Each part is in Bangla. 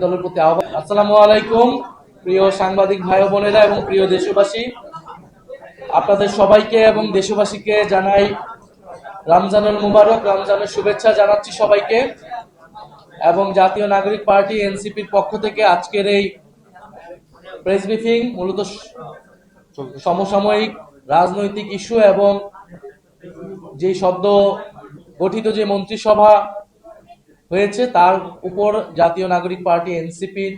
দলের প্রতি আহ্বান। আসসালামু আলাইকুম প্রিয় সাংবাদিক ভাই বোনেরা এবং প্রিয় দেশবাসী, আপনাদের সবাইকে এবং দেশবাসীকে জানাই রমজানুল মুবারক, রমজানের শুভেচ্ছা জানাচ্ছি সবাইকে। এবং জাতীয় নাগরিক পার্টি এনসিপির পক্ষ থেকে আজকের এই প্রেস ব্রিফিং মূলত সমসাময়িক রাজনৈতিক ইস্যু এবং যে সদ্য গঠিত যে মন্ত্রিসভা হয়েছে তার উপর জাতীয় নাগরিক পার্টি এনসিপির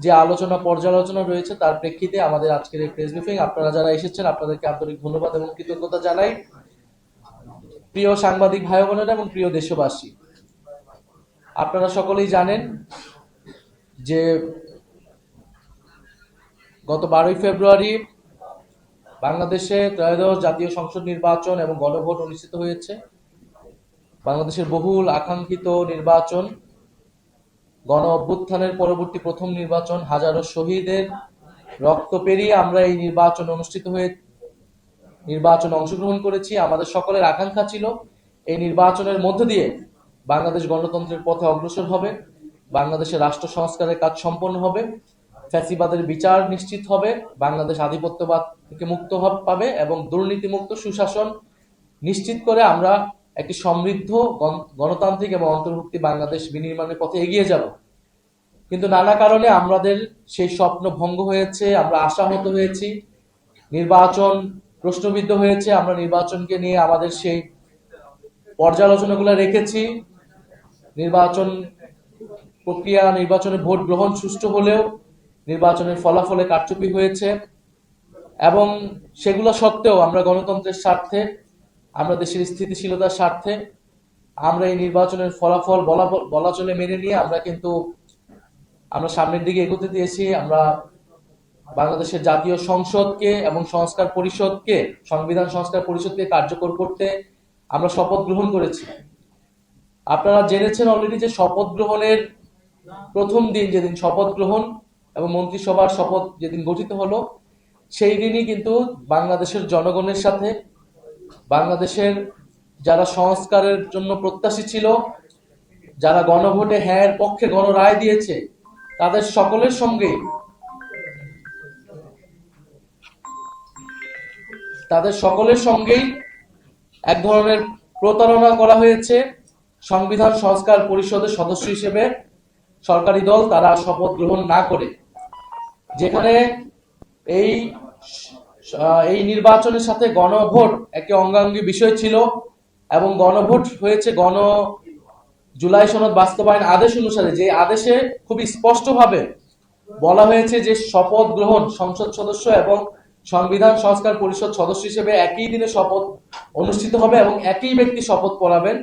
যে আলোচনা পর্যালোচনা রয়েছে তার প্রেক্ষিতে আমাদের আজকের এই প্রেস ব্রিফিং। আপনারা যারা এসেছেন আপনাদেরকে আন্তরিক ধন্যবাদ এবং কৃতজ্ঞতা জানাই। প্রিয় সাংবাদিক ভাই বোনেরা এবং প্রিয় দেশবাসী, আপনারা সকলেই জানেন যে গত 12ই ফেব্রুয়ারি বাংলাদেশে ত্রয়োদশ জাতীয় সংসদ নির্বাচন এবং গণভোট অনুষ্ঠিত হয়েছে। বাংলাদেশের বহুল আকাঙ্ক্ষিত নির্বাচন, গণ অভ্যুত্থানের পরবর্তী প্রথম নির্বাচন, হাজারো শহীদের রক্ত পেরিয়ে আমরা এই নির্বাচনে অংশগ্রহণ করেছি। আমাদের সকলের আকাঙ্ক্ষা ছিল এই নির্বাচনের মধ্য দিয়ে বাংলাদেশ গণতন্ত্রের পথে অগ্রসর হবে, বাংলাদেশের রাষ্ট্র সংস্কারের কাজ সম্পন্ন হবে, ফ্যাসিবাদের বিচার নিশ্চিত হবে, বাংলাদেশ আধিপত্যবাদ থেকে মুক্ত পাবে এবং দুর্নীতিমুক্ত সুশাসন নিশ্চিত করে আমরা একটি সমৃদ্ধ গণতান্ত্রিক এবং অন্তর্ভুক্তি বাংলাদেশ বিনির্মাণের পথে এগিয়ে যাব। কিন্তু নানা কারণে আমাদের সেই স্বপ্ন ভঙ্গ হয়েছে, আমরা আশাহত হয়েছি, নির্বাচন প্রশ্নবিদ্ধ হয়েছে। আমরা নির্বাচনকে নিয়ে আমাদের সেই পর্যালোচনাগুলো রেখেছি। নির্বাচন প্রক্রিয়া, নির্বাচনে ভোট গ্রহণ সুষ্ঠু হলেও নির্বাচনের ফলাফলে কারচুপি হয়েছে এবং সেগুলো সত্ত্বেও আমরা গণতন্ত্রের স্বার্থে, আমরা দেশের স্থিতিশীলতার স্বার্থে আমরা এই নির্বাচনের ফলাফল বলা চলে মেনে নিয়ে আমরা সামনের দিকে এগোতে দিয়েছি। আমরা বাংলাদেশের জাতীয় সংসদকে এবং সংবিধান সংস্কার পরিষদকে কার্যকর করতে আমরা শপথ গ্রহণ করেছি। আপনারা জেনেছেন অলরেডি যে শপথ গ্রহণের প্রথম দিন, যেদিন শপথ গ্রহণ এবং মন্ত্রিসভার শপথ যেদিন গঠিত হলো, সেই দিনই কিন্তু বাংলাদেশের জনগণের সাথে, বাংলাদেশের যারা সংস্কারের জন্য প্রত্যাশী ছিল, যারা গণভোটে হ্যাঁ পক্ষে গণরায় দিয়েছে, তাদের সকলের সঙ্গেই এক ধরনের প্রতারণা করা হয়েছে। সংবিধান সংস্কার পরিষদের সদস্য হিসেবে সরকারি দল তারা শপথ গ্রহণ না করে, যেখানে এই নির্বাচনের সাথে গণভোট একটি অঙ্গাঙ্গী বিষয় ছিল এবং গণভোট হয়েছে জুলাই সনদ বাস্তবায়ন আদেশ অনুসারে, যে আদেশে খুবই স্পষ্টভাবে বলা হয়েছে যে শপথ গ্রহণ সংসদ সদস্য এবং সংবিধান সংস্কার পরিষদ সদস্য হিসেবে একই দিনে শপথ অনুষ্ঠিত হবে এবং একই ব্যক্তি শপথ পড়াবেন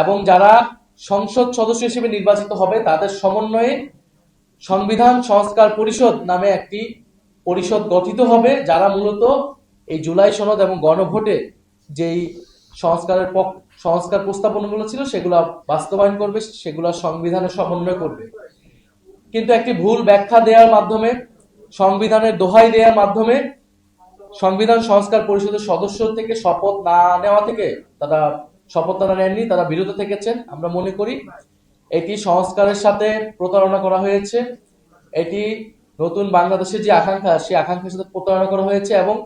এবং যারা সংসদ সদস্য হিসেবে নির্বাচিত হবে তাদের সমন্বয়ে সংবিধান সংস্কার পরিষদ নামে একটি পরিষদ গঠিত হবে, যারা মূলত এই জুলাই সনদ এবং গণভোটে যেই সংস্কার প্রস্তাবনাগুলো ছিল সেগুলো বাস্তবায়ন করবে, সেগুলো সংবিধানের সমন্বয় করবে। কিন্তু একটি ভুল ব্যাখ্যা দেওয়ার মাধ্যমে, সংবিধানের দোহাই দেওয়ার মাধ্যমে সংবিধান সংস্কার পরিষদের সদস্য থেকে শপথ না নেওয়া থেকে তারা নেননি, তারা বিরত থেকেছেন। আমরা মনে করি এটি সংস্কারের সাথে প্রতারণা করা হয়েছে, এটি নতুন বাংলাদেশের যে আকাঙ্ক্ষা সেই আকাঙ্ক্ষার সাথে প্রতারণা করা হয়েছে এবং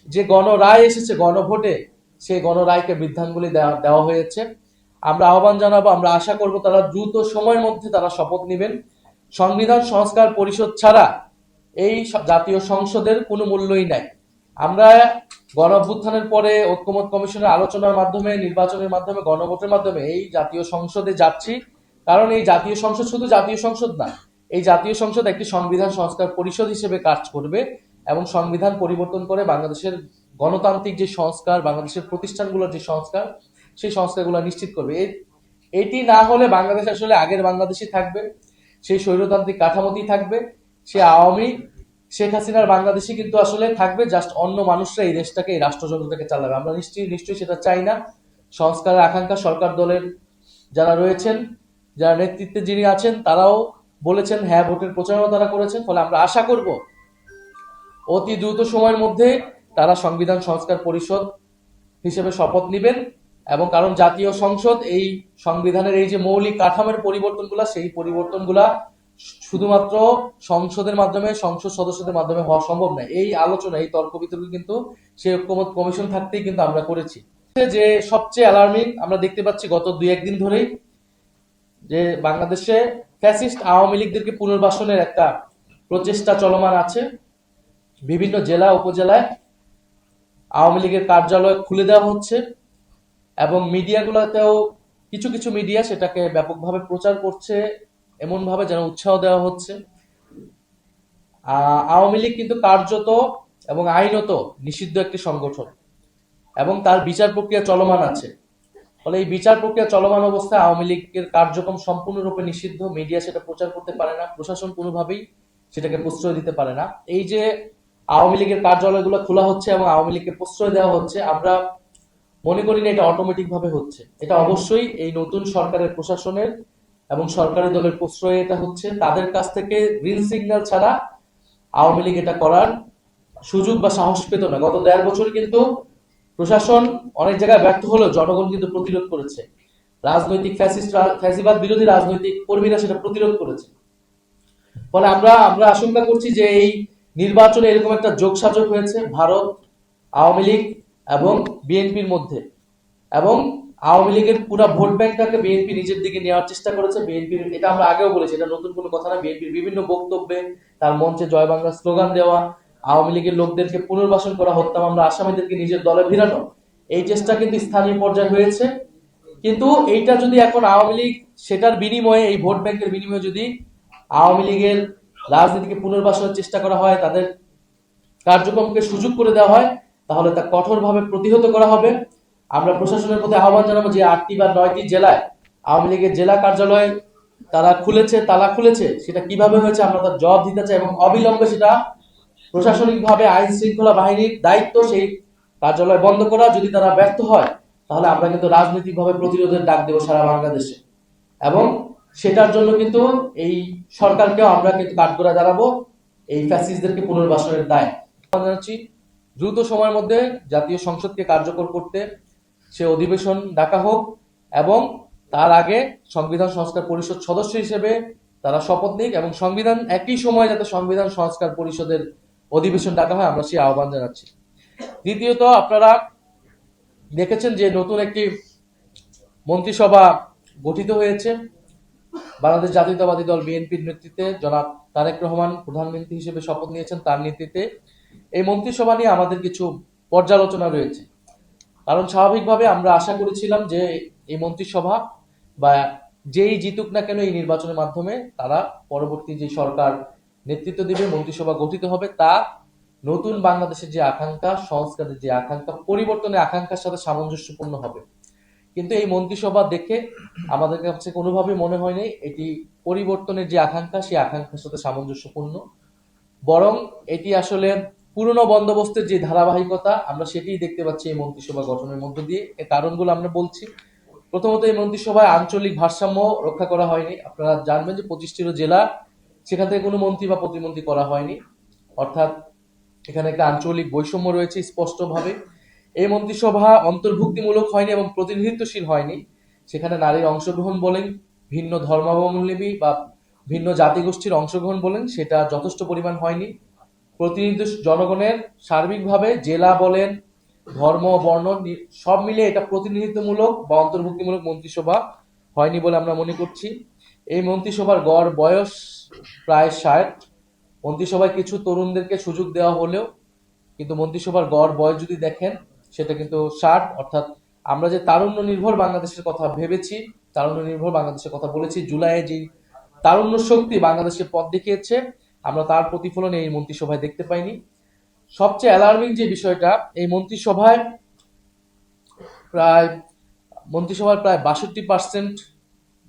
যে গণরায় এসেছে গণভোটে, সেই গণরায়কে বৃদ্ধাঙ্গুলি দেওয়া হয়েছে। আমরা আহ্বান জানাবো, আমরা আশা করব তারা দ্রুত সময়ের মধ্যে তারা শপথ নেবেন। সংবিধান সংস্কার পরিষদ ছাড়া এই জাতীয় সংসদের কোনো মূল্যই নাই। আমরা গণ অভ্যুত্থানের পরে ঐক্যমত কমিশনের আলোচনার মাধ্যমে, নির্বাচনের মাধ্যমে, গণভোটের মাধ্যমে এই জাতীয় সংসদে যাচ্ছি, কারণ এই জাতীয় সংসদ শুধু জাতীয় সংসদ না, এই জাতীয় সংসদ একটি সংবিধান সংস্কার পরিষদ হিসেবে কাজ করবে এবং সংবিধান পরিবর্তন করে বাংলাদেশের গণতান্ত্রিক যে সংস্কার, বাংলাদেশের প্রতিষ্ঠানগুলোর যে সংস্কার, সেই সংস্কারগুলো নিশ্চিত করবে। এটি না হলে বাংলাদেশ আসলে আগের বাংলাদেশই থাকবে, সেই স্বৈরতান্ত্রিক কাঠামোতেই থাকবে, সে আওয়ামী শেখ হাসিনার বাংলাদেশে কিন্তু আসলে থাকবে, জাস্ট অন্য মানুষরা এই দেশটাকে, এই রাষ্ট্রযন্ত্রটাকে চালাবে। আমরা নিশ্চয়ই সেটা চাই না। সংস্কারের আকাঙ্ক্ষা সরকার দলের যারা রয়েছেন, যারা নেতৃত্বে যিনি আছেন, তারাও বলেছেন, হ্যাঁ ভোটের প্রচারণা তারা করেছেন। ফলে আমরা আশা করব অতি দ্রুত সময়ের মধ্যে তারা সংবিধান সংস্কার পরিষদ হিসেবে শপথ নেবেন এবং কারণ জাতীয় সংসদ এই সংবিধানের এই যে মৌলিক কাঠামোর পরিবর্তনগুলা, সেই পরিবর্তনগুলা শুধুমাত্র সংসদের মাধ্যমে, সংসদ সদস্যদের মাধ্যমে হওয়া সম্ভব নয়। এই আলোচনা, এই তর্ক বিতর্ক কিন্তু সেই ঐক্যমত কমিশন থাকতেই কিন্তু আমরা করেছি। যে সবচেয়ে অ্যালার্মিং আমরা দেখতে পাচ্ছি গত 2-1 দিন ধরেই যে বাংলাদেশে ফ্যাসিস্ট আওয়ামী লীগদেরকে পুনর্বাসনের একটা প্রচেষ্টা চলমান আছে। বিভিন্ন জেলা উপজেলায় আওয়ামী লীগের কার্যালয় খুলে দেওয়া হচ্ছে এবং মিডিয়াগুলোতেও কিছু কিছু মিডিয়া সেটাকে ব্যাপকভাবে প্রচার করছে, এমন ভাবে যেন উৎসাহ দেওয়া হচ্ছে। আওয়ামী লীগ কিন্তু কার্যত এবং আইনত নিষিদ্ধ একটি সংগঠন এবং তার বিচার প্রক্রিয়া চলমান আছে। ফলে এই বিচার প্রক্রিয়া চলমান অবস্থায় আওয়ামী লীগের কার্যক্রম সম্পূর্ণরূপে নিষিদ্ধ, মিডিয়া সেটা প্রচার করতে পারে না, প্রশাসন কোনোভাবেই সেটাকে প্রশ্রয় দিতে পারে না। এই যে আওয়ামী লীগের কার্যালয়গুলো খোলা হচ্ছে এবং আওয়ামী লীগকে প্রশ্রয় দেওয়া হচ্ছে, আমরা মনে করি না এটা অটোমেটিক ভাবে হচ্ছে। এটা অবশ্যই এই নতুন সরকারের প্রশাসনের এবং সরকারি দলের প্রশ্রয়ে এটা হচ্ছে। তাদের কাছ থেকে গ্রিন সিগন্যাল ছাড়া আওয়ামী লীগ এটা করার সুযোগ বা সাহস পেত না। গত 1.5 বছর কিন্তু প্রশাসন অনেক জায়গায় ব্যর্থ হলেও জনগণ কিন্তু প্রতিরোধ করেছে। রাজনৈতিক ফ্যাসিবাদ বিরোধী রাজনৈতিক কর্মীরা সেটা প্রতিরোধ করেছে। ফলে আমরা আশঙ্কা করছি যে এই নির্বাচনে এরকম একটা যোগসাজগ হয়েছে ভারত, আওয়ামী লীগ এবং বিএনপির মধ্যে, এবং আওয়ামী লীগের পুরো ভোট ব্যাংকটাকে বিএনপি নিজের দিকে নেওয়ার চেষ্টা করেছে। বিএনপির, এটা আমরা আগেও বলেছি, এটা নতুন কোনো কথা না, বিএনপির বিভিন্ন বক্তব্যে, তার মঞ্চে জয় বাংলা স্লোগান দেওয়া, আওয়ামী লীগের লোকদেরকে পুনর্বাসন করা, হত্যা মামলা আসামিদেরকে নিজের দলে ভিড়ানো, এই চেষ্টা কিন্তু স্থানীয় পর্যায়ে হয়েছে। কিন্তু এইটা যদি এখন আওয়ামী লীগ সেটার বিনিময়ে, এই ভোট ব্যাংকের বিনিময়ে যদি আওয়ামী লীগের রাজনীতিকে পুনর্বাসনের চেষ্টা করা হয়, তাদের কার্যক্রমকে সুযোগ করে দেওয়া হয়, তাহলে তা কঠোরভাবে প্রতিহত করা হবে। আমরা প্রশাসনের প্রতি আহ্বান জানাবো যে 8টি বা 9টি জেলায় আওয়ামী লীগের জেলা কার্যালয় তারা তালা খুলেছে, সেটা কিভাবে হয়েছে আমরা তার জবাব দিতে চাই এবং অবিলম্বে সেটা প্রশাসনিকভাবে আইন শৃঙ্খলা বাহিনীর দায়িত্ব সেই কার্যালয় বন্ধ করা। যদি তারা ব্যর্থ হয় তাহলে আমরা কিন্তু রাজনৈতিকভাবে প্রতিরোধের ডাক দেবো সারা বাংলাদেশে, এবং সেটার জন্য কিন্তু এই সরকারকেও আমরা কিন্তু কাঠগড়া দাঁড়াবো এই ফ্যাসিস্টদেরকে পুনর্বাসনের দায়। দ্রুত সময়ের মধ্যে জাতীয় সংসদকে কার্যকর করতে সে অধিবেশন ডাকা হোক এবং তার আগে সংবিধান সংস্কার পরিষদ সদস্য হিসেবে তারা শপথ নিক এবং সংবিধান একই সময় যাতে সংবিধান সংস্কার পরিষদের অধিবেশন ডাকা হয়, আমরা সেই আহ্বান জানাচ্ছি। দ্বিতীয়ত, আপনারা দেখেছেন যে নতুন একটি মন্ত্রিসভা গঠিত হয়েছে। বাংলাদেশ জাতীয়তাবাদী দল বিএনপির নেতৃত্বে জনাব তারেক রহমান প্রধানমন্ত্রী হিসেবে শপথ নিয়েছেন, তার নেতৃত্বে এই মন্ত্রিসভা নিয়ে আমাদের কিছু পর্যালোচনা রয়েছে। কারণ স্বাভাবিকভাবে আমরা আশা করেছিলাম যে এই মন্ত্রিসভা বা যেই জিতুক না কেন এই নির্বাচনের মাধ্যমে তারা পরবর্তী যে সরকার নেতৃত্ব দেবে, মন্ত্রিসভা গঠিত হবে, তা নতুন বাংলাদেশের যে আকাঙ্ক্ষা, সংস্কারের যে আকাঙ্ক্ষা, পরিবর্তনের আকাঙ্ক্ষার সাথে সামঞ্জস্যপূর্ণ হবে। কিন্তু এই মন্ত্রিসভা দেখে আমাদের কাছে কোনোভাবেই মনে হয়নি এটি পরিবর্তনের যে আকাঙ্ক্ষা সেই আকাঙ্ক্ষার সাথে সামঞ্জস্যপূর্ণ, বরং এটি আসলে পুরনো বন্দোবস্তের যে ধারাবাহিকতা আমরা সেটিই দেখতে পাচ্ছি এই মন্ত্রিসভা গঠনের মধ্য দিয়ে। এর কারণগুলো আমরা বলছি। প্রথমত, এই মন্ত্রিসভায় আঞ্চলিক ভারসাম্য রক্ষা করা হয়নি। আপনারা জানবেন যে 25টিরও জেলা, সেখান থেকে কোনো মন্ত্রী বা প্রতিমন্ত্রী করা হয়নি, অর্থাৎ এখানে একটা আঞ্চলিক বৈষম্য রয়েছে স্পষ্টভাবে। এই মন্ত্রিসভা অন্তর্ভুক্তিমূলক হয়নি এবং প্রতিনিধিত্বশীল হয়নি। সেখানে নারীর অংশগ্রহণ বলেন, ভিন্ন ধর্মাবলম্বী বা ভিন্ন জাতিগোষ্ঠীর অংশগ্রহণ বলেন, সেটা যথেষ্ট পরিমাণ হয়নি। প্রতিনিধি জনগণের সার্বিকভাবে জেলা বলেন, ধর্ম, বর্ণ সব মিলে এটা প্রতিনিধিত্বমূলক বা অন্তর্ভুক্তিমূলক মন্ত্রিসভা হয়নি বলে আমরা মনে করছি। এই মন্ত্রিসভার গড় বয়স প্রায় 60। মন্ত্রিসভায় কিছু তরুণদেরকে সুযোগ দেওয়া হলেও কিন্তু মন্ত্রিসভার গড় বয়স যদি দেখেন সেটা কিন্তু 60, অর্থাৎ আমরা যে তারুণ্য নির্ভর বাংলাদেশের কথা ভেবেছি, তারুণ্য নির্ভর বাংলাদেশের কথা বলেছি, জুলাইয়ে যে তারুণ্য শক্তি বাংলাদেশকে পথ দেখিয়েছে, আমরা তার প্রতিফলন এই মন্ত্রিসভায় দেখতে পাইনি। সবচেয়ে অ্যালার্মিং যে বিষয়টা, এই মন্ত্রিসভার প্রায় 62%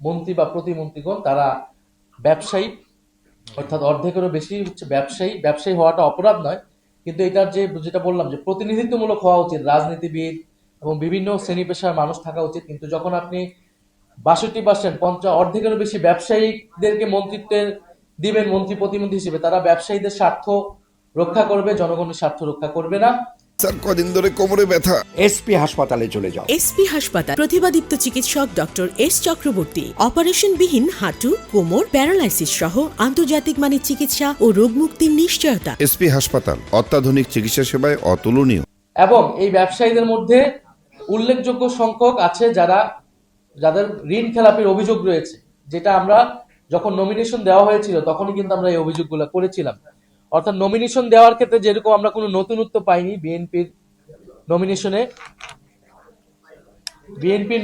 মন্ত্রী বা প্রতিমন্ত্রীগণ তারা ব্যবসায়ী, অর্থাৎ অর্ধেকেরও বেশি হচ্ছে ব্যবসায়ী। ব্যবসায়ী হওয়াটা অপরাধ নয়, কিন্তু এটার যেটা বললাম যে প্রতিনিধিত্বমূলক হওয়া উচিত, রাজনীতিবিদ এবং বিভিন্ন শ্রেণী পেশার মানুষ থাকা উচিত। কিন্তু যখন আপনি 62%, অর্ধেকেরও বেশি ব্যবসায়ীদেরকে মন্ত্রিত্বের দিবেন মন্ত্রী প্রতিমন্ত্রী হিসেবে, তারা ব্যবসায়ীদের স্বার্থ রক্ষা করবে, জনগণের স্বার্থ রক্ষা করবে না। স্যার কদিন ধরে কোমরে ব্যথা। এসপি হাসপাতালে চলে যাও। এসপি হাসপাতাল, প্রতিভাদীপ্ত চিকিৎসক ডক্টর এস চক্রবর্তী, অপারেশনবিহীন হাঁটু, কোমর, প্যারালাইসিস সহ আন্তর্জাতিক মানের চিকিৎসা ও রোগ মুক্তির নিশ্চয়তা। এসপি হাসপাতাল অত্যাধুনিক চিকিৎসা সেবায় অতুলনীয়। এবং এই ব্যবসায়ীদের মধ্যে উল্লেখযোগ্য সংখ্যক আছে যাদের ঋণ খেলাপির অভিযোগ রয়েছে, যেটা আমরা যখন নমিনেশন দেওয়া হয়েছিল তখনই কিন্তু আমরা এই অভিযোগগুলো করেছিলাম। অর্থাৎ নমিনেশন দেওয়ার ক্ষেত্রে যেরকম আমরা কোনো নতুনত্ব পাইনি, বিএনপির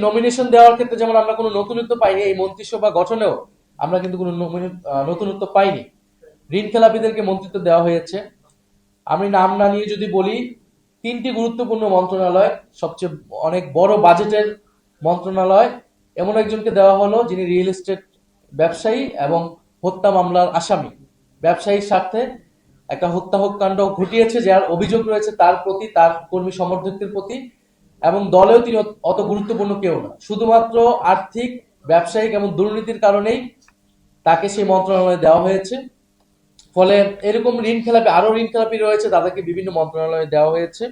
নমিনেশন দেওয়ার ক্ষেত্রে যেমন আমরা কোনো নতুনত্ব পাইনি, এই মন্ত্রিসভা গঠনেও আমরা কিন্তু কোনো নতুনত্ব পাইনি। ঋণ খেলাপিদেরকে মন্ত্রিত্ব দেওয়া হয়েছে। আমি নাম না নিয়ে যদি বলি, 3টি গুরুত্বপূর্ণ মন্ত্রণালয়, সবচেয়ে অনেক বড় বাজেটের মন্ত্রণালয়, এমন একজনকে দেওয়া হলো যিনি রিয়েল এস্টেট ব্যবসায়ী এবং হত্যা মামলার আসামি। ব্যবসায়ীর স্বার্থে একটা হত্যাকাণ্ড ঘটিয়েছে, যার অভিযোগ রয়েছে তার প্রতি, তার কর্মী সমর্থকদের প্রতি, এবং দলেও তিনি অত গুরুত্বপূর্ণ কেউ না। শুধুমাত্র আর্থিক, ব্যবসায়িক এবং দুর্নীতির কারণেই তাকে সেই মন্ত্রণালয়ে দেওয়া হয়েছে। ফলে এরকম আরো ঋণ খেলাপি রয়েছে, তাদেরকে বিভিন্ন মন্ত্রণালয়ে দেওয়া হয়েছে।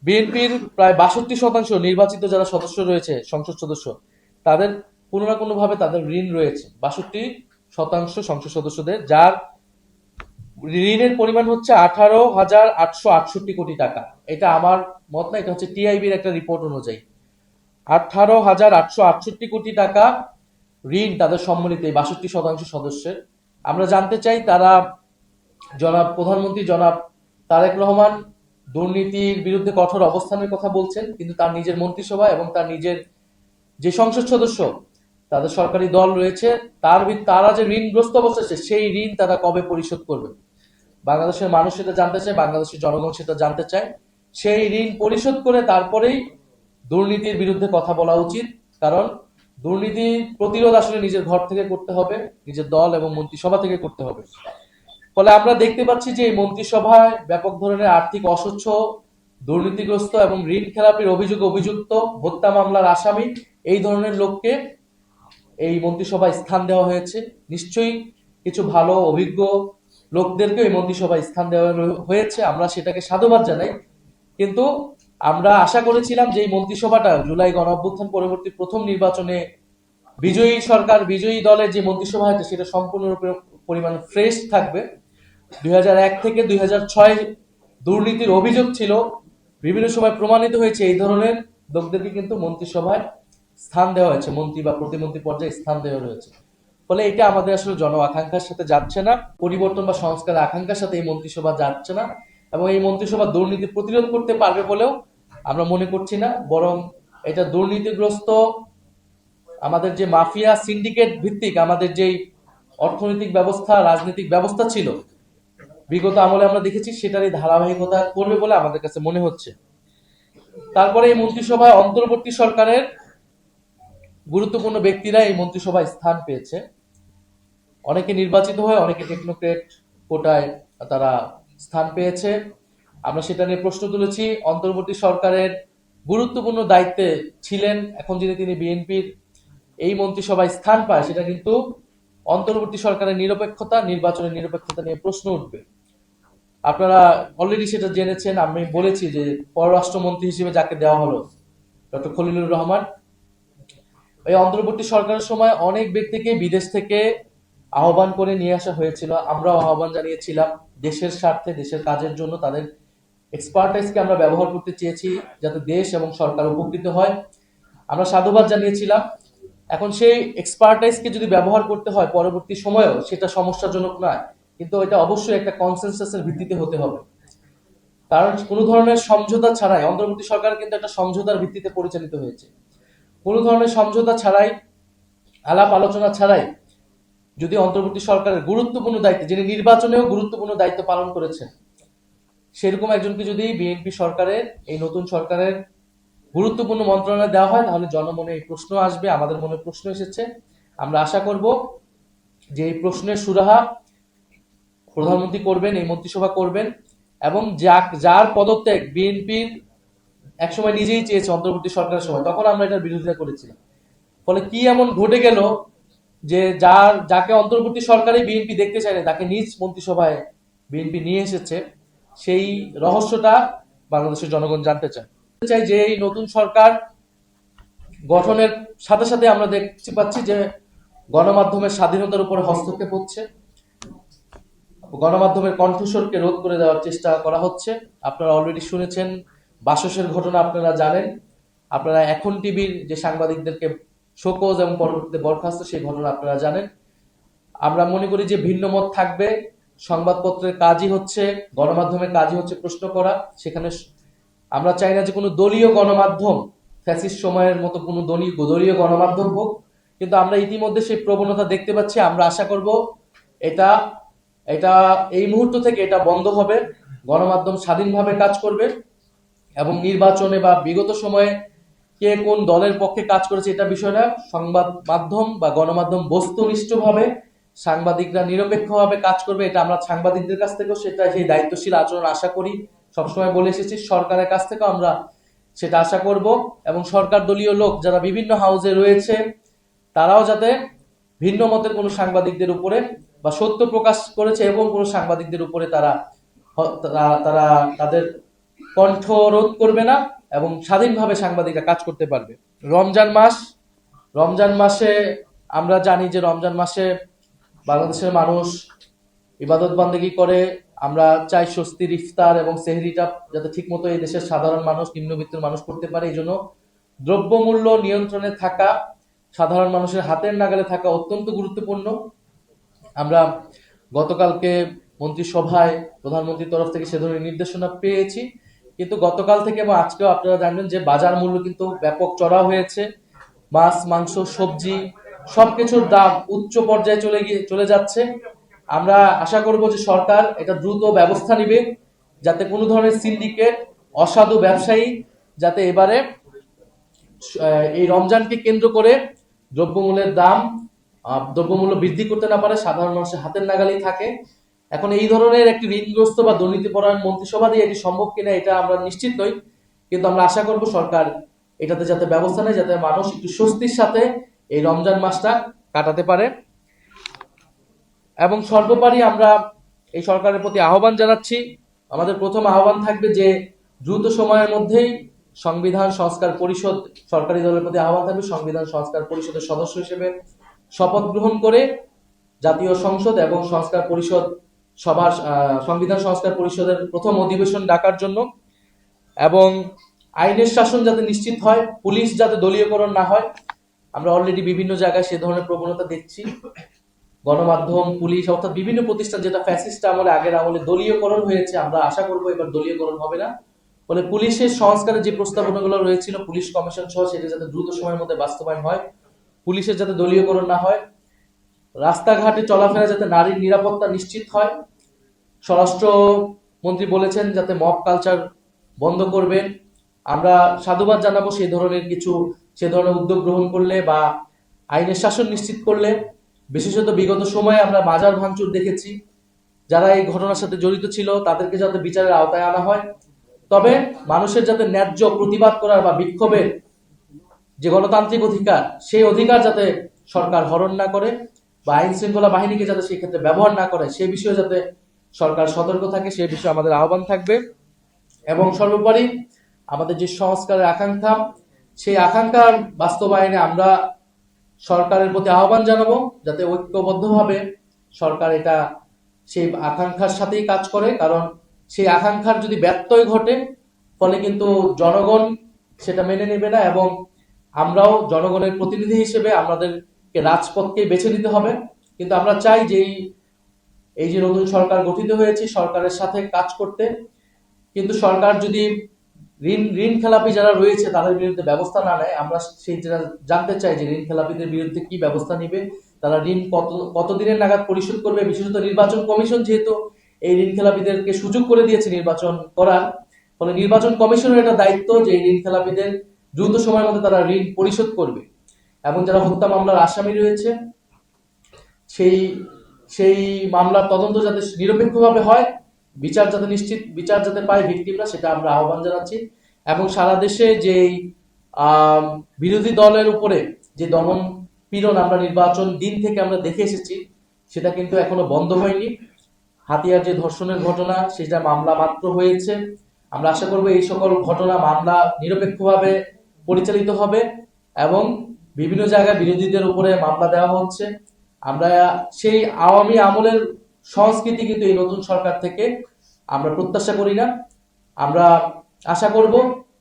বিএনপির প্রায় 62% নির্বাচিত যারা সদস্য রয়েছে, সংসদ সদস্য, তাদের কোনো না কোনো ভাবে তাদের ঋণ রয়েছে। 62% সংসদ সদস্যদের, যার ঋণের পরিমাণ হচ্ছে 18,868 কোটি টাকা। এটা আমার মত না, এটা হচ্ছে টিআইবির একটা রিপোর্ট অনুযায়ী 18,868 কোটি টাকা ঋণ তাদের সম্মিলিত এই 62% সদস্যের। আমরা জানতে চাই, তারা প্রধানমন্ত্রী জনাব তারেক রহমান দুর্নীতির বিরুদ্ধে কঠোর অবস্থানের কথা বলছেন, কিন্তু তার নিজের মন্ত্রিসভা এবং তার নিজের যে সংসদ সদস্য, তাদের সরকারি দল রয়েছে, তারা যে ঋণগ্রস্ত অবস্থা, সেই ঋণ তারা কবে পরিশোধ করবে? বাংলাদেশের মানুষ সেটা জানতে চায়, বাংলাদেশের জনগণ সেটা জানতে চায়। সেই ঋণ পরিশোধ করে তারপরেই দুর্নীতির বিরুদ্ধে কথা বলা উচিত, কারণ দুর্নীতি প্রতিরোধ আসলে নিজের ঘর থেকে করতে হবে, নিজের দল এবং মন্ত্রিসভা থেকে করতে হবে। ফলে আমরা দেখতে পাচ্ছি যে এই মন্ত্রিসভায় ব্যাপক ধরনের আর্থিক অস্বচ্ছ, দুর্নীতিগ্রস্ত এবং ঋণ খেলাপির অভিযোগে অভিযুক্ত, হত্যা মামলার আসামি, এই ধরনের লোককে এই মন্ত্রিসভায় স্থান দেওয়া হয়েছে। নিশ্চয়ই কিছু ভালো অভিজ্ঞ লোকদেরকে এই মন্ত্রিসভায় স্থান দেওয়া হয়েছে, আমরা সেটাকে সাধুবাদ জানাই। কিন্তু আমরা আশা করেছিলাম যে এই মন্ত্রিসভাটা জুলাই গণঅভ্যুত্থান পরবর্তী প্রথম নির্বাচনে বিজয়ী দলের যে মন্ত্রিসভা আছে সেটা সম্পূর্ণরূপে পরিমাণ ফ্রেশ থাকবে। 2001 থেকে 2006 দুর্নীতির অভিযোগ ছিল, বিভিন্ন সময় প্রমাণিত হয়েছে, এই ধরনের লোকদেরকে কিন্তু মন্ত্রিসভায় স্থান দেওয়া হয়েছে, মন্ত্রী বা প্রতিমন্ত্রী পর্যায়ে স্থান দেওয়া রয়েছে। ফলে এটা আমাদের আসলে জন আকাঙ্ক্ষার সাথে যাচ্ছে না, পরিবর্তন বা সংস্কারের আকাঙ্ক্ষার সাথে এই মন্ত্রিসভা যাচ্ছে না, এবং এই মন্ত্রিসভা দুর্নীতি প্রতিরোধ করতে পারবে বলেও আমরা মনে করছি না। বরং এটা দুর্নীতিগ্রস্ত আমাদের যে মাফিয়া সিন্ডিকেট ভিত্তিক আমাদের যেই অর্থনৈতিক ব্যবস্থা, রাজনৈতিক ব্যবস্থা ছিল বিগত আমলে, আমরা দেখেছি সেটারই ধারাবাহিকতা করবে বলে আমাদের কাছে মনে হচ্ছে। তারপরে এই মন্ত্রিসভায় অন্তর্বর্তী সরকারের গুরুত্বপূর্ণ ব্যক্তিরা এই মন্ত্রিসভায় স্থান পেয়েছে। অনেকে নির্বাচিত হয়, অনেকে টেকনোক্রেট কোটায় তারা স্থান পেয়েছে। আমরা সেটা নিয়ে প্রশ্ন তুলেছি। অন্তর্বর্তী সরকারের গুরুত্বপূর্ণ দায়িত্বে ছিলেন, এখন যিনি, তিনি বিএনপির এই মন্ত্রিসভায় স্থান পায়, সেটা কিন্তু অন্তর্বর্তী সরকারের নিরপেক্ষতা, নির্বাচনের নিরপেক্ষতা নিয়ে প্রশ্ন উঠবে। আপনারা অলরেডি সেটা জেনেছেন, আমি বলেছি যে পররাষ্ট্রমন্ত্রী হিসেবে যাকে দেওয়া হলো, ডক্টর খলিলুর রহমান, এই অন্তর্বর্তী সরকারের সময় অনেক ব্যক্তিকে বিদেশ থেকে আহ্বান করে নিয়ে আসা হয়েছিল। আমরাও আহ্বান জানিয়েছিলাম, দেশের স্বার্থে, দেশের কাজের জন্য তাদের এক্সপার্টাইজকে আমরা ব্যবহার করতে চেয়েছি, যাতে দেশ এবং সরকার উপকৃত হয়। আমরা সাধুবাদ জানিয়েছিলাম। এখন সেই এক্সপার্টাইজকে যদি ব্যবহার করতে হয় পরবর্তী সময়েও, সেটা সমস্যাজনক নয়, কিন্তু এটা অবশ্যই একটা কনসেনসাসের ভিত্তিতে হতে হবে। কারণ কোনো ধরনের সমঝোতা ছাড়াই অন্তর্বর্তী সরকার কিন্তু একটা সমঝোতার ভিত্তিতে পরিচালিত হয়েছে। কোনো ধরনের সমঝোতা ছাড়াই, আলাপ আলোচনা ছাড়াই যদি অন্তর্বর্তী সরকারের গুরুত্বপূর্ণ দায়িত্ব, যিনি নির্বাচনেও গুরুত্বপূর্ণ দায়িত্ব পালন করেছেন, সেরকম একজনকে যদি বিএনপি সরকারের, এই নতুন সরকারের গুরুত্বপূর্ণ মন্ত্রণালয় দেওয়া হয়, তাহলে জনমনে এই প্রশ্ন আসবে, আমাদের মনে প্রশ্ন এসেছে। আমরা আশা করব যে এই প্রশ্নের সুরাহা প্রধানমন্ত্রী করবেন, এই মন্ত্রিসভা করবেন, এবং যার পদত্যাগ বিএনপির একসময় নিজেই চেয়েছে অন্তর্বর্তী সরকারের সময়, তখন আমরা এটার বিরোধিতা করেছিলাম। ফলে কি এমন ঘটে গেল যে যাকে অন্তর্বর্তী সরকারে বিএনপি দেখতে চায় না, তাকে নিজ মন্ত্রিসভায় বিএনপি নিয়ে এসেছে। সেই রহস্যটা বাংলাদেশের জনগণ জানতে চাই যে এই নতুন সরকার গঠনের সাথে সাথে আমরা দেখতে পাচ্ছি যে গণমাধ্যমের স্বাধীনতার উপর হস্তক্ষেপ হচ্ছে, গণমাধ্যমের কণ্ঠস্বরকে রোধ করে দেওয়ার চেষ্টা করা হচ্ছে। আপনারা অলরেডি শুনেছেন বাসসের ঘটনা, আপনারা জানেন। আপনারা এখন টিভির যে সাংবাদিকদেরকে শোকজ এবং পরবর্তীতে বরখাস্ত, সেই ঘটনা আপনারা জানেন। আমরা মনে করি যে ভিন্ন মত থাকবে, সংবাদপত্রের কাজই হচ্ছে, গণমাধ্যমের কাজই হচ্ছে প্রশ্ন করা। সেখানে আমরা চাই না যে কোনো দলীয় গণমাধ্যম ফ্যাসিস্ট সময়ের মতো কোনো দলীয় গণমাধ্যম হোক, কিন্তু আমরা ইতিমধ্যে সেই প্রবণতা দেখতে পাচ্ছি। আমরা আশা করব এটা এটা এই মুহূর্ত থেকে এটা বন্ধ হবে, গণমাধ্যম স্বাধীনভাবে কাজ করবে এবং নির্বাচনে বা বিগত সময়ে কে কোন দলের পক্ষে কাজ করেছে এটা বিষয় না। সংবাদ মাধ্যম বা গণমাধ্যম বস্তুনিষ্ঠভাবে, সাংবাদিকরা নিরপেক্ষভাবে কাজ করবে, এটা আমরা সাংবাদিকদের কাছ থেকেও সেই দায়িত্বশীল আচরণ আশা করি। সবসময় বলে এসেছি, সরকারের কাছ থেকেও আমরা সেটা আশা করব। এবং সরকার দলীয় লোক যারা বিভিন্ন হাউজে রয়েছে তারাও যাতে ভিন্ন মতের কোনো সাংবাদিকদের উপরে বা সত্য প্রকাশ করেছে এবং কোনো সাংবাদিকদের উপরে তারা তাদের কণ্ঠ রোধ করবে না এবং স্বাধীনভাবে সাংবাদিকরা কাজ করতে পারবে। রমজান মাসে আমরা জানি যে রমজান মাসে বাংলাদেশের মানুষ ইবাদত বান্দেগি করে। আমরা চাই স্বস্তির ইফতার এবং সেহরিটা যাতে ঠিকমতো এই দেশের সাধারণ মানুষ, নিম্নবিত্তের মানুষ করতে পারে। এই জন্য দ্রব্যমূল্য নিয়ন্ত্রণে থাকা, সাধারণ মানুষের হাতের নাগালে থাকা অত্যন্ত গুরুত্বপূর্ণ। আমরা গতকালকে মন্ত্রিসভায় প্রধানমন্ত্রীর তরফ থেকে সে ধরনের নির্দেশনা পেয়েছি, কিন্তু গতকাল থেকে এবং আজকেও আপনারা জানবেন যে বাজার মূল্য কিন্তু ব্যাপক চড়া হয়েছে। মাছ, মাংস, সবজি সবকিছুর দাম উচ্চ পর্যায়ে চলে যাচ্ছে। আমরা আশা করব যে সরকার এটা দ্রুত ব্যবস্থা নিবে, যাতে কোনো ধরনের সিন্ডিকেট, অসাধু ব্যবসায়ী যাতে এবারে এই রমজানকে কেন্দ্র করে দ্রব্যমূল্য বৃদ্ধি করতে না পারে, সাধারণ মানুষের হাতের নাগালেই থাকে। এখন এই ধরনের একটি ঋণগ্রস্ত বা দুর্নীতিপরায়ণ মন্ত্রিসভা দিয়ে এটি সম্ভব কিনা এটা আমরা নিশ্চিত নই, কিন্তু আমরা আশা করব সরকার এটাতে যাতে ব্যবস্থা নেয়, যাতে মানুষ একটু স্বস্তির সাথে এই রমজান মাসটা কাটাতে পারে। এবং সর্বোপরি আমরা এই সরকারের প্রতি আহ্বান জানাচ্ছি, আমাদের প্রথম আহ্বান থাকবে যে দ্রুত সময়ের মধ্যেই সংবিধান সংস্কার পরিষদ, সরকারি দলের প্রতি আহ্বান থাকবে সংবিধান সংস্কার পরিষদের সদস্য হিসেবে শপথ গ্রহণ করে জাতীয় সংসদ এবং সংবিধান সংস্কার পরিষদের প্রথম অধিবেশন ডাকার জন্য, এবং আইনের শাসন যাতে নিশ্চিত হয়, পুলিশ যাতে দলীয়করণ না হয়। আমরা অলরেডি বিভিন্ন জায়গায় সে ধরনের প্রবণতা দেখছি। গণমাধ্যম, পুলিশ অর্থাৎ বিভিন্ন প্রতিষ্ঠান যেটা ফ্যাসিস্ট আমলে, আগের আমলে দলীয়করণ হয়েছে, আমরা আশা করব এবার দলীয়করণ হবে না। ফলে পুলিশের সংস্কারের যে প্রস্তাবনাগুলো রয়েছিল, পুলিশ কমিশন সহ, সেটা যাতে দ্রুত সময়ের মধ্যে বাস্তবায়ন হয়, পুলিশের যাতে দলীয়করণ না হয়, রাস্তাঘাটে চলাফেরা যাতে নারীর নিরাপত্তা নিশ্চিত হয়। স্বরাষ্ট্র মন্ত্রী বলেছেন যাতে মব কালচার বন্ধ করবেন। আমরা সাধুবাদ জানাবো সে ধরনের উদ্যোগ গ্রহণ করলে বা আইনের শাসন নিশ্চিত করলে। বিশেষত বিগত সময়ে আমরা মাজার ভাঙচুর দেখেছি, যারা এই ঘটনার সাথে জড়িত ছিল তাদেরকে যাতে বিচারের আওতায় আনা হয়। তবে মানুষের যাতে ন্যায্য প্রতিবাদ করার বা বিক্ষোভের যে গণতান্ত্রিক অধিকার, সেই অধিকার যাতে সরকার হরণ না করে বা আইন শৃঙ্খলা বাহিনীকে যাতে সেই ক্ষেত্রে ব্যবহার না করে, সে বিষয়ে যাতে সরকার সতর্ক থাকে, সে বিষয়ে আমাদের আহ্বান থাকবে। এবং সর্বোপরি আমাদের যে সংস্কারের আকাঙ্ক্ষা, সেই আকাঙ্ক্ষার বাস্তবায়নে আমরা সরকারের প্রতি আহ্বান জানাবো যাতে ঐক্যবদ্ধভাবে সরকার এটা সেই আকাঙ্ক্ষার সাথেই কাজ করে। কারণ সেই আকাঙ্ক্ষার যদি ব্যত্যয় ঘটে, ফলে কিন্তু জনগণ সেটা মেনে নেবে না, এবং আমরাও জনগণের প্রতিনিধি হিসেবে আমাদেরকে রাজপথকে বেছে নিতে হবে। কিন্তু আমরা চাই যে এই যে নতুন সরকার গঠিত হয়েছে, সরকারের সাথে কাজ করতে, কিন্তু সরকার যদি ঋণ খেলাপি যারা রয়েছে তাদের বিরুদ্ধে ব্যবস্থা না নেয়, আমরা যেটা জানতে চাই যে ঋণ খেলাপিদের বিরুদ্ধে কি ব্যবস্থা নিবে, তারা ঋণ কতদিনের নাগাদ পরিশোধ করবে। বিশেষত নির্বাচন কমিশন যেহেতু এই ঋণ খেলাপিদেরকে সুযোগ করে দিয়েছে নির্বাচন করার, ফলে নির্বাচন কমিশনের এটা দায়িত্ব যে এই ঋণ খেলাপিদের দ্রুত সময়ের মধ্যে তারা ঋণ পরিশোধ করবে। এবং যারা হত্যা মামলার আসামি রয়েছে, সেই মামলার তদন্ত যাতে নিরপেক্ষভাবে হয়, বিচার যাতে পায় ভিকটিমরা, সেটা আমরা আহ্বান জানাচ্ছি। এবং সারা দেশে যে বিরোধী দলের উপরে যে দমন পীড়ন আমরা নির্বাচন দিন থেকে আমরা দেখে এসেছি, সেটা কিন্তু এখনো বন্ধ হয়নি। হাতিয়ার যে ধর্ষণের ঘটনা, সেটা মামলা মাত্র হয়েছে, আমরা আশা করব এই সকল ঘটনা মামলা নিরপেক্ষভাবে পরিচালিত হবে এবং বিভিন্ন জায়গায় বিরোধীদের উপরে মামলা দেওয়া হচ্ছে। আমরা সেই আওয়ামী আমলের সংস্কৃতি কিন্তু এই নতুন সরকার থেকে আমরা প্রত্যাশা করি না। আমরা আশা করব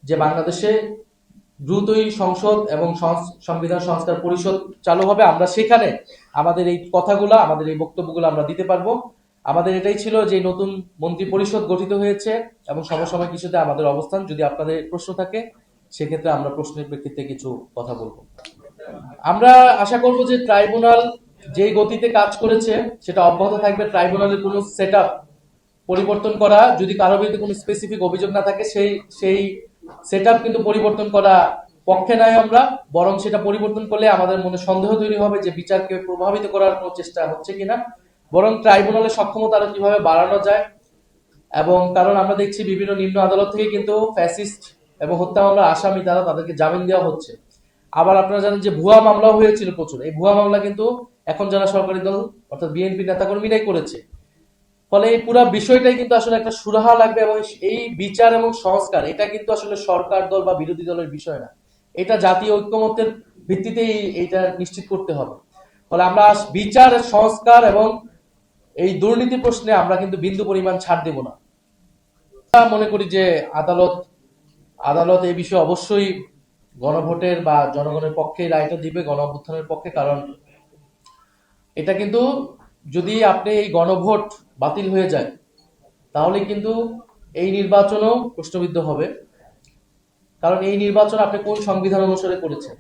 যে বাংলাদেশে দ্রুতই সংসদ এবং সংবিধান সংস্কার পরিষদ চালু হবে। আমরা সেখানে আমাদের এই কথাগুলো, আমাদের এই বক্তব্যগুলো আমরা দিতে পারবো। আমাদের এটাই ছিল যে নতুন মন্ত্রী পরিষদ গঠিত হয়েছে এবং সমসাময়িক কিছুতে আমাদের অবস্থান। যদি আপনাদের প্রশ্ন থাকে সেক্ষেত্রে আমরা প্রশ্নের প্রেক্ষিতে কিছু কথা বলবো। আমরা আশা করব যে ট্রাইব্যুনাল যেই গতিতে কাজ করেছে সেটা অব্যাহত থাকবে। ট্রাইব্যুনালের কোনো সেটআপ পরিবর্তন করা, যদি কারো বিরুদ্ধে কোনো স্পেসিফিক অভিযোগ না থাকে সেই সেটআপ কিন্তু পরিবর্তন করা পক্ষে নয় আমরা, বরং সেটা পরিবর্তন করলে আমাদের মনে সন্দেহ তৈরি হবে যে বিচারকে প্রভাবিত করার কোনো চেষ্টা হচ্ছে কিনা। বরং ট্রাইব্যুনালের সক্ষমতা আরো কিভাবে বাড়ানো যায়, এবং কারণ আমরা দেখছি বিভিন্ন নিম্ন আদালত থেকে কিন্তু ফ্যাসিস্ট এবং হত্যা মামলার আসামি তাদেরকে জামিন দেওয়া হচ্ছে। আবার আপনারা জানেন যে ভুয়া মামলাও হয়েছিল প্রচুর। এই ভুয়া মামলা কিন্তু এখন যারা সরকারি দল অর্থাৎ বিএনপি নেতাকর্মীরাই করেছে। ফলে এই পুরো বিষয়টাই কিন্তু আসলে একটা সুরাহা লাগবে এবং এই বিচার এবং সংস্কার এটা কিন্তু আসলে সরকার দল বা বিরোধী দলের বিষয় না, এটা জাতীয় ঐক্যমত্যের ভিত্তিতেই এটা নিশ্চিত করতে হবে। ফলে আমরা বিচার, সংস্কার এবং এই দুর্নীতি প্রশ্নে আমরা কিন্তু বিন্দু পরিমাণ ছাড় দেব না। মনে করি যে আদালত এই বিষয়ে অবশ্যই গণভোটের বা জনগণের পক্ষে রায়টা দিবে, গণ অভ্যুত্থানের পক্ষে। কারণ এটা কিন্তু যদি আপনি এই গণভোট বাতিল হয়ে যায় তাহলে কিন্তু এই নির্বাচনও প্রশ্নবিদ্ধ হবে। কারণ এই নির্বাচন আপনি কোন সংবিধান অনুসারে করেছেন?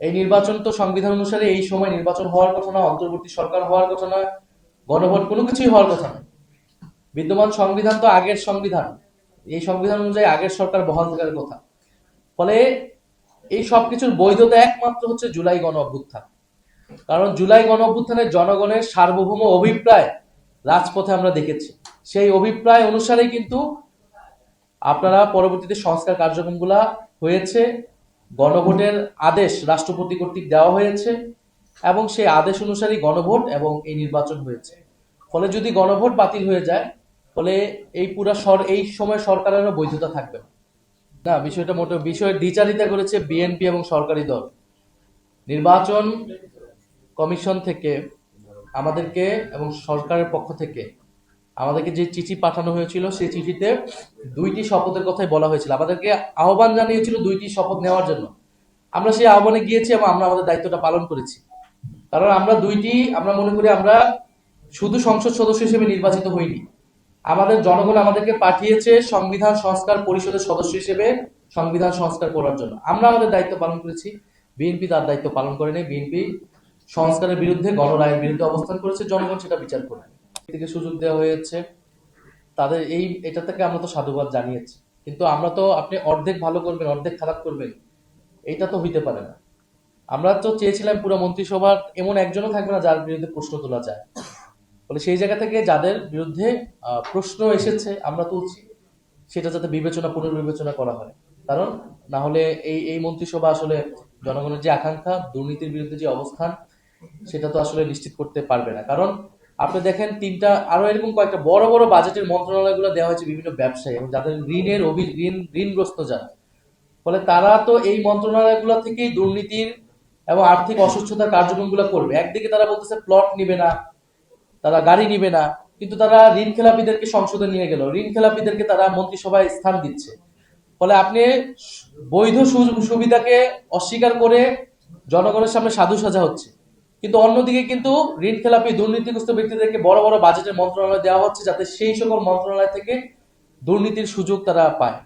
এই নির্বাচন তো সংবিধান অনুসারে এই সময় নির্বাচন হওয়ার কথা না, অন্তর্বর্তী সরকার হওয়ার কথা না, গণভোট কোনো কিছুই হওয়ার কথা না। বিদ্যমান সংবিধান তো আগের সংবিধান, এই সংবিধান অনুযায়ী আগের সরকার বহাল থাকার কথা। ফলে এই সবকিছুর বৈধতা একমাত্র হচ্ছে জুলাই গণ অভ্যুত্থান। কারণ জুলাই গণ অভ্যুত্থানের জনগণের সার্বভৌম অভিপ্রায় রাজপথে আমরা দেখেছি। সেই অভিপ্রায় অনুসারে কিন্তু আপনারা পরবর্তীতে সংস্কার কার্যক্রমগুলা হয়েছে। গণভোটের আদেশ রাষ্ট্রপতি কর্তৃক দেওয়া হয়েছে এবং সেই আদেশ অনুসারে গণভোট এবং এই নির্বাচন হয়েছে। ফলে যদি গণভোট বাতিল হয়ে যায় ফলে এই পুরা এই সময় সরকারেরও বৈধতা থাকবে না। বিষয়টা বিষয়ের দ্বিচারিতা করেছে বিএনপি এবং সরকারি দল। নির্বাচন কমিশন থেকে আমাদেরকে এবং সরকারের পক্ষ থেকে আমাদেরকে যে চিঠি পাঠানো হয়েছিল সেই চিঠিতে 2টি শপথের কথাই বলা হয়েছিল। আমাদেরকে আহ্বান জানিয়েছিল 2টি শপথ নেওয়ার জন্য। আমরা সেই আহ্বানে গিয়েছি এবং আমরা আমাদের দায়িত্বটা পালন করেছি। কারণ আমরা মনে করি আমরা শুধু সংসদ সদস্য হিসেবে নির্বাচিত হইনি, আমাদের জনগণ আমাদেরকে পাঠিয়েছে সংবিধান সংস্কার পরিষদের সদস্য হিসেবে সংবিধান সংস্কার করার জন্য। আমরা আমাদের দায়িত্ব পালন করেছি, বিএনপি তার দায়িত্ব পালন করেনি। বিএনপি সংস্কারের বিরুদ্ধে, গণরায়ের বিরুদ্ধে অবস্থান করেছে, জনগণ সেটা বিচার করে থেকে সুযোগ দেওয়া হয়েছে তাদের। এটা থেকে আমরা তো সাধুবাদ জানিয়েছি, কিন্তু আমরা তো আপনি অর্ধেক ভালো করবেন অর্ধেক খারাপ করবেন এটা তো হইতে পারে না। আমরা তো চেয়েছিলাম পুরো মন্ত্রিসভার এমন একজনও থাকবে না যার বিরুদ্ধে প্রশ্ন তোলা যায়। ফলে সেই জায়গা থেকে যাদের বিরুদ্ধে প্রশ্ন এসেছে আমরা তুলছি, সেটা যাতে পুনর্বিবেচনা করা হয়। কারণ না হলে এই মন্ত্রিসভা আসলে জনগণের যে আকাঙ্ক্ষা, দুর্নীতির বিরুদ্ধে যে অবস্থান, সেটা তো আসলে নিশ্চিত করতে পারবে না। কারণ আপনি দেখেন আরো এরকম কয়েকটা বড় বড় বাজেটের মন্ত্রণালয়গুলো দেওয়া হয়েছে বিভিন্ন ব্যবসায়ী এবং যাদের ঋণগ্রস্ত যারা। ফলে তারা তো এই মন্ত্রণালয়গুলো থেকেই দুর্নীতির এবং আর্থিক অসচ্ছতার কার্যক্রমগুলো করবে। একদিকে তারা বলতেছে প্লট নিবে না, তারা গাড়ি নিবে না, কিন্তু তারা ঋণ খেলাপিদেরকে সংসদে নিয়ে গেল, ঋণ খেলাপিদেরকে তারা মন্ত্রিসভায় স্থান দিচ্ছে। ফলে আপনি বৈধ সুবিধাকে অস্বীকার করে জনগণের সামনে সাধু সাজা হচ্ছে, কিন্তু অন্যদিকে কিন্তু ঋণ খেলাপি দুর্নীতিগ্রস্ত ব্যক্তিদেরকে বড় বড় বাজেটের মন্ত্রণালয় দেওয়া হচ্ছে যাতে সেই সকল মন্ত্রণালয় থেকে দুর্নীতির সুযোগ তারা পায়।